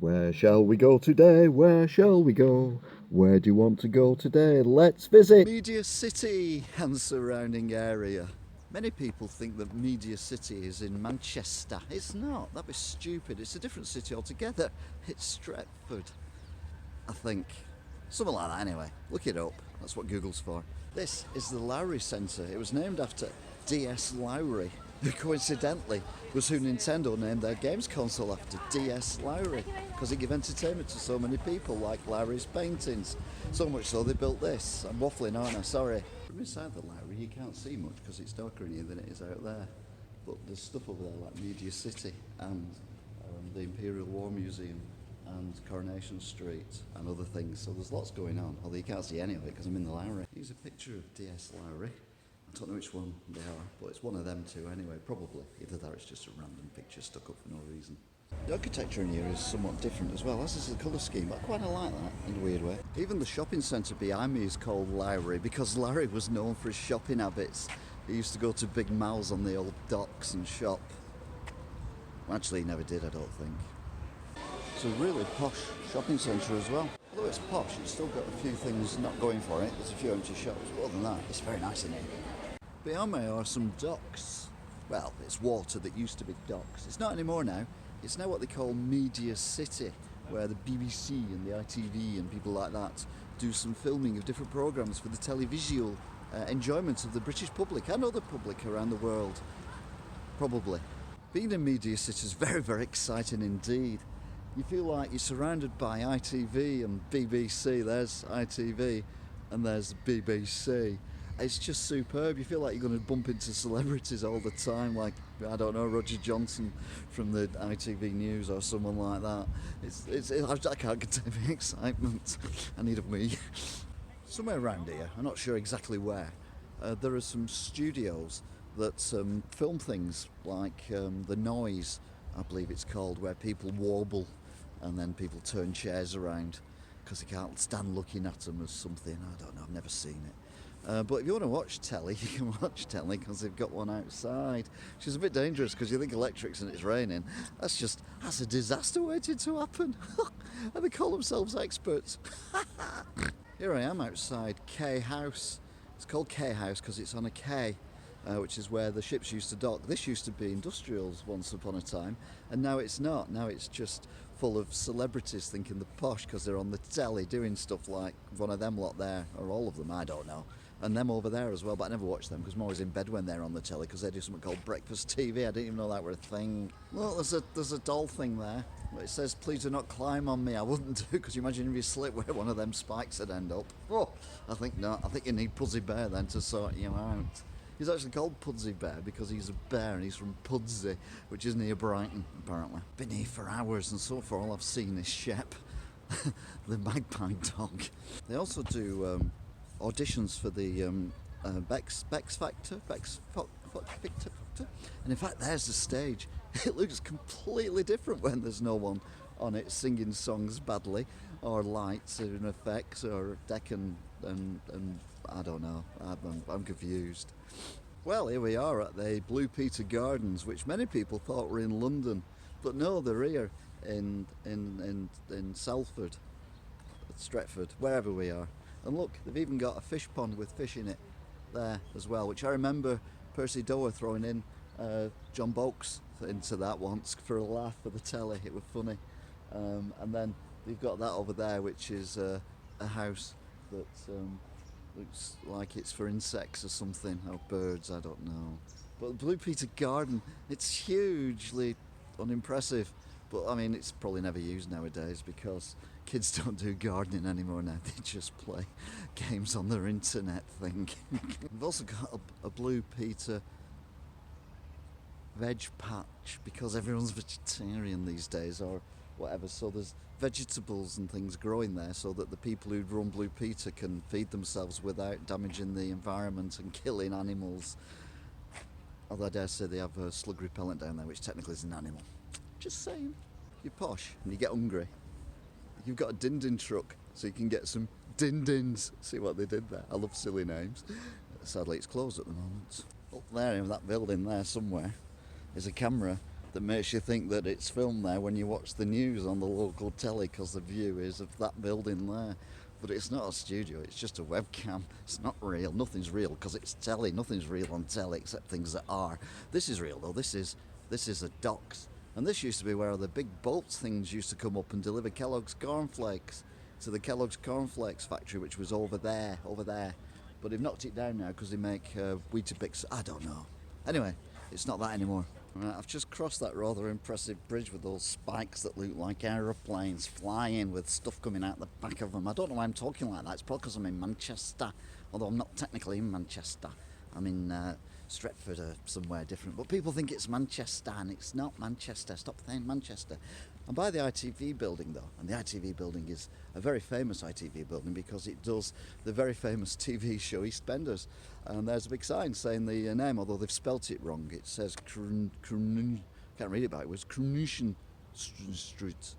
Where shall we go today? Where shall we go? Where do you want to go today? Let's visit Media City and surrounding area. Many people think that Media City is in Manchester. It's not. That'd be stupid. It's a different city altogether. It's Stretford, I think. Something like that anyway. Look it up. That's what Google's for. This is the Lowry Centre. It was named after D.S. Lowry, who coincidentally was who Nintendo named their games console after, D.S. Lowry, because it gave entertainment to so many people, like Lowry's paintings. So much so they built this. I'm waffling, aren't I? Sorry. From inside the Lowry you can't see much because it's darker in here than it is out there. But there's stuff over there like Media City and the Imperial War Museum and Coronation Street and other things. So there's lots going on, although you can't see any of it because I'm in the Lowry. Here's a picture of D.S. Lowry. I don't know which one they are, but it's one of them two anyway, probably. Either that or it's just a random picture stuck up for no reason. The architecture in here is somewhat different as well, as is the colour scheme, but I quite like that in a weird way. Even the shopping centre behind me is called Lowry because Lowry was known for his shopping habits. He used to go to big malls on the old docks and shop. Well, actually, he never did, I don't think. It's a really posh shopping centre as well. Although it's posh, it's still got a few things not going for it. There's a few empty shops, but other than that, it's very nice in here. Behind me are some docks. Well, it's water that used to be docks. It's not anymore now. It's now what they call Media City, where the BBC and the ITV and people like that do some filming of different programmes for the televisual enjoyment of the British public and other public around the world. Probably. Being in Media City is very, very exciting indeed. You feel like you're surrounded by ITV and BBC. There's ITV and there's BBC. It's just superb. You feel like you're going to bump into celebrities all the time, like, I don't know, Roger Johnson from the ITV News or someone like that. I can't contain the excitement. I need a wee. Somewhere around here, I'm not sure exactly where, there are some studios that film things like The Noise, I believe it's called, where people warble and then people turn chairs around because they can't stand looking at them as something. I don't know, I've never seen it. But if you want to watch telly, you can watch telly because they've got one outside, which is a bit dangerous because you think electrics and it's raining. That's a disaster waiting to happen. And they call themselves experts. Here I am outside Quay House. It's called Quay House because it's on a quay, which is where the ships used to dock. This used to be industrials once upon a time, and now it's not. Now it's just full of celebrities thinking they're posh because they're on the telly doing stuff like one of them lot there, or all of them, I don't know. And them over there as well, but I never watch them because I'm always in bed when they're on the telly because they do something called breakfast TV. I didn't even know that were a thing. Well, there's a doll thing there. It says, please do not climb on me. I wouldn't do, because you imagine if you slip where one of them spikes would end up. Oh, I think not. I think you need Pudsey Bear then to sort you out. He's actually called Pudsey Bear because he's a bear and he's from Pudsey, which is near Brighton, apparently. Been here for hours and so far all I've seen is Shep, the magpie dog. They also do auditions for the Bex Factor, and in fact there's the stage. It looks completely different when there's no one on it singing songs badly, or lights and effects, or deck and I don't know. I'm confused. Well, here we are at the Blue Peter Gardens, which many people thought were in London, but no, they're here in Salford, Stretford, wherever we are. And look, they've even got a fish pond with fish in it there as well, which I remember Percy Dower throwing in John Bolkes into that once for a laugh for the telly. It was funny. And then they've got that over there, which is a house that looks like it's for insects or something, or birds, I don't know. But the Blue Peter Garden, it's hugely unimpressive. But I mean, it's probably never used nowadays because kids don't do gardening anymore now. They just play games on their internet thing. We've also got a Blue Peter veg patch because everyone's vegetarian these days or whatever. So there's vegetables and things growing there so that the people who run Blue Peter can feed themselves without damaging the environment and killing animals. Although I dare say they have a slug repellent down there, which technically is an animal. Just saying. You're posh and you get hungry. You've got a din-din truck, so you can get some din-dins. See what they did there? I love silly names. Sadly, it's closed at the moment. Up there in that building there somewhere is a camera that makes you think that it's filmed there when you watch the news on the local telly, because the view is of that building there. But it's not a studio, it's just a webcam. It's not real, nothing's real because it's telly. Nothing's real on telly except things that are. This is real though, this is a docks. And this used to be where the big boats things used to come up and deliver Kellogg's cornflakes to the Kellogg's cornflakes factory, which was over there. But they've knocked it down now because they make Weetabix, I don't know. Anyway, it's not that anymore. Right, I've just crossed that rather impressive bridge with those spikes that look like aeroplanes flying with stuff coming out the back of them. I don't know why I'm talking like that. It's probably because I'm in Manchester, although I'm not technically in Manchester. I'm in Stretford or somewhere different. But people think it's Manchester, and it's not Manchester. Stop saying Manchester. I'm by the ITV building though, and the ITV building is a very famous ITV building because it does the very famous TV show EastEnders. And there's a big sign saying the name, although they've spelt it wrong. It says can't read it backwards. Coronation Street.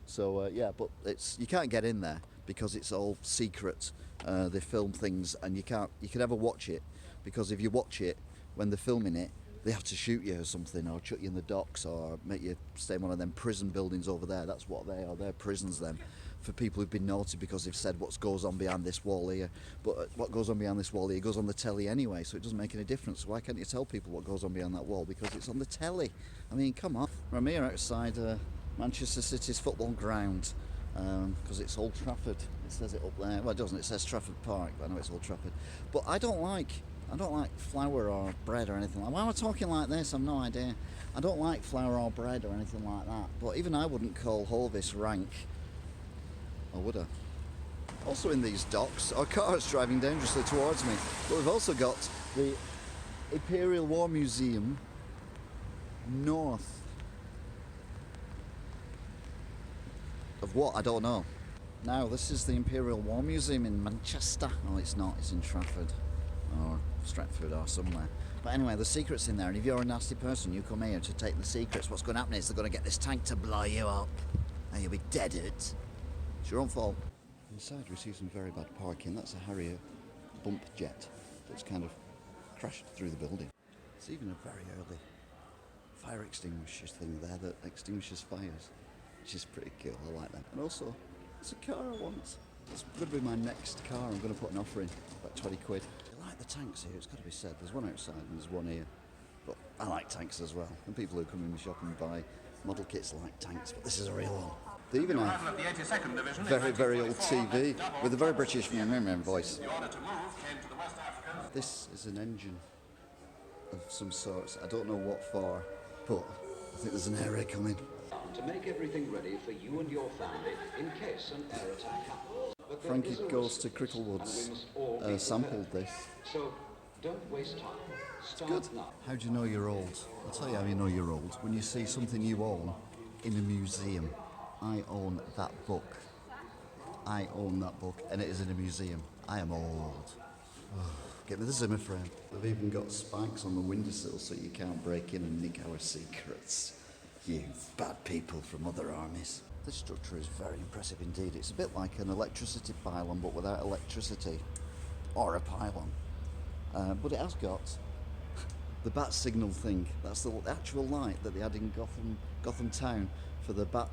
So yeah, but you can't get in there because it's all secret. They film things, and you can never watch it because if you watch it when they're filming it, they have to shoot you or something, or chuck you in the docks, or make you stay in one of them prison buildings over there. That's what they are. They're prisons then, for people who've been naughty because they've said what goes on behind this wall here. But what goes on behind this wall here goes on the telly anyway, so it doesn't make any difference. Why can't you tell people what goes on behind that wall? Because it's on the telly. I mean, come on. I'm here outside Manchester City's football ground, because it's Old Trafford. It says it up there. Well, it doesn't. It says Trafford Park, but I know it's Old Trafford. But I don't like flour or bread or anything like that. Why am I talking like this? I've no idea. I don't like flour or bread or anything like that. But even I wouldn't call Hovis rank. Or would I? Also in these docks are cars driving dangerously towards me. But we've also got the Imperial War Museum north of what? I don't know. Now, this is the Imperial War Museum in Manchester. Oh, it's not. It's in Trafford. Or Stratford or somewhere. But anyway, the secret's in there, and if you're a nasty person, you come here to take the secrets. What's going to happen is they're going to get this tank to blow you up, and you'll be deaded. It's your own fault. Inside we see some very bad parking. That's a Harrier bump jet that's kind of crashed through the building. It's even a very early fire extinguisher thing there that extinguishes fires, which is pretty cool. I like that. And also, it's a car I want. It's going to be my next car. I'm going to put an offer in, about 20 quid. I like the tanks here, it's got to be said. There's one outside and there's one here. But I like tanks as well. And people who come in the shop and buy model kits like tanks, but this is a real one. They even have very, very old TV with a very British voice. This is an engine of some sorts. I don't know what for, but I think there's an air raid coming. To make everything ready for you and your family in case an air attack happens. Frankie Goes to Cricklewoods sampled this. So don't waste time. Start Good. now. How do you know you're old? I'll tell you how you know you're old. When you see something you own in a museum. I own that book. I own that book, and it is in a museum. I am old. Get me the Zimmer frame. They've even got spikes on the windowsill so you can't break in and nick our secrets. You bad people from other armies. This structure is very impressive indeed. It's a bit like an electricity pylon, but without electricity. Or a pylon. But it has got the bat signal thing. That's the actual light that they had in Gotham Town for the bat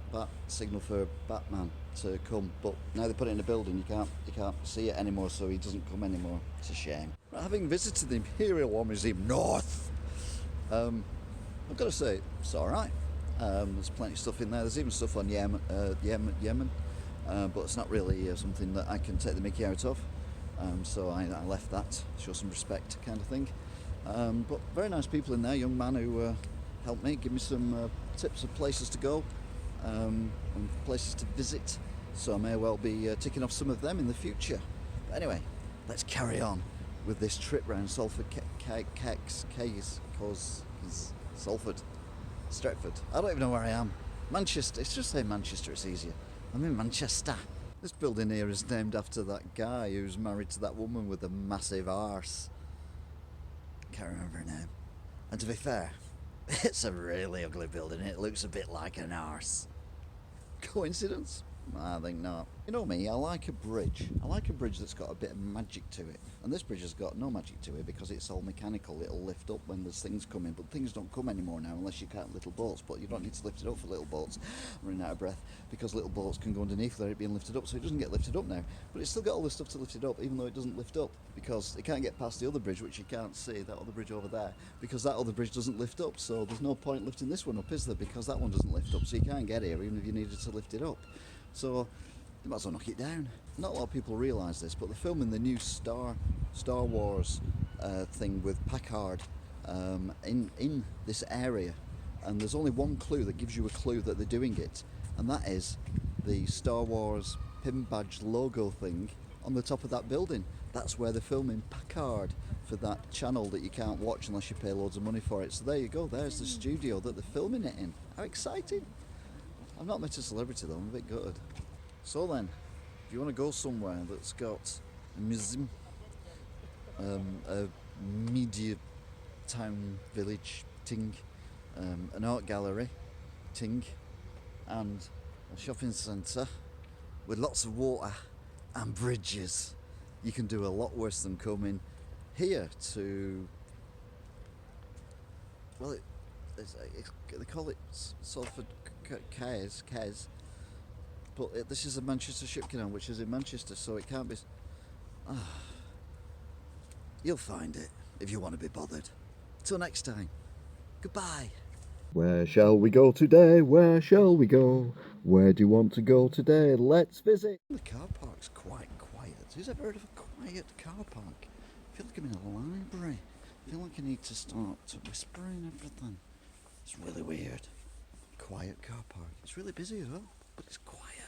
signal for Batman to come. But now they put it in a building, you can't see it anymore, so he doesn't come anymore. It's a shame. Right, having visited the Imperial War Museum North, I've got to say it's all right. There's plenty of stuff in there. There's even stuff on Yemen, but it's not really something that I can take the mickey out of. So I left that, show some respect kind of thing. But very nice people in there, young man who helped me, give me some tips of places to go and places to visit. So I may well be ticking off some of them in the future. But anyway, let's carry on with this trip round Salford Quays, Salford, Stretford. I don't even know where I am. Manchester, it's just saying Manchester, it's easier. I'm in Manchester. This building here is named after that guy who's married to that woman with a massive arse. Can't remember her name. And to be fair, it's a really ugly building. It looks a bit like an arse. Coincidence? I think not. You know me, I like a bridge. I like a bridge that's got a bit of magic to it. And this bridge has got no magic to it because it's all mechanical. It'll lift up when there's things coming, but things don't come anymore now unless you count little boats. But you don't need to lift it up for little boats. I'm running out of breath because little boats can go underneath without it being lifted up, so it doesn't get lifted up now. But it's still got all this stuff to lift it up, even though it doesn't lift up because it can't get past the other bridge, which you can't see, that other bridge over there, because that other bridge doesn't lift up. So there's no point lifting this one up, is there? Because that one doesn't lift up, so you can't get here even if you needed to lift it up. So you might as well knock it down. Not a lot of people realise this, but they're filming the new Star Wars thing with Packard in this area, and there's only one clue that gives you a clue that they're doing it, and that is the Star Wars pin badge logo thing on the top of that building. That's where they're filming Packard for that channel that you can't watch unless you pay loads of money for it. So there you go, there's the studio that they're filming it in. How exciting! I've not met a celebrity though, I'm a bit gutted. So then, if you want to go somewhere that's got a museum, a media town village ting, an art gallery ting, and a shopping centre with lots of water and bridges, you can do a lot worse than coming here to, well, they call it Salford Quays, but this is a Manchester ship canal, which is in Manchester, so it can't be. You'll find it if you want to be bothered. Till next time, goodbye. Where shall we go today? Where shall we go? Where do you want to go today? Let's visit. The car park's quite quiet. Who's ever heard of a quiet car park? I feel like I'm in a library. I feel like I need to start whispering everything. It's really weird. Quiet car park. It's really busy as well, but it's quiet.